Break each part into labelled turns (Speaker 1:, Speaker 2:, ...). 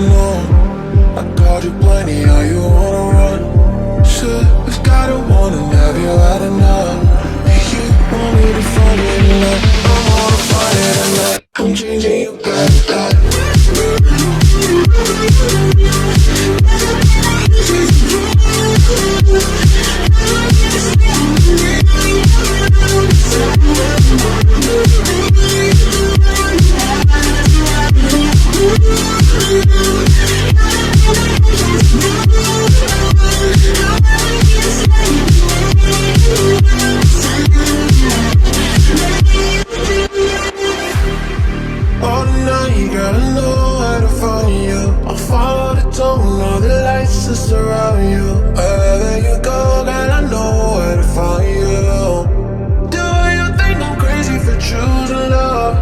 Speaker 1: know. I called you plenty, how you wanna run? Should've got a warning, have you had enough? You want me to find it tonight? I'm gonna find it tonight. I'm changing your back. All night, you gotta know how to find you. I'll follow the tone, all the lights that surround you. Wherever you go, girl, I know where to find you. Do you think I'm crazy for choosing love?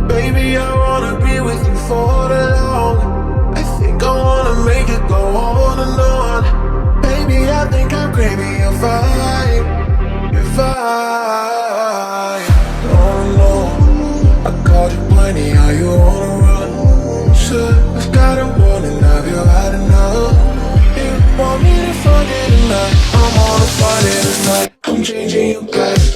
Speaker 1: Baby, I wanna be with you for the long. I think I wanna make it go on and on. Baby, I think I'm craving your vibe, your vibe. Oh no, I called you plenty, how you wanna run? Should've got a warning, have you had enough? You want me to find it tonight? I'm gonna find it tonight. I'm changing your back.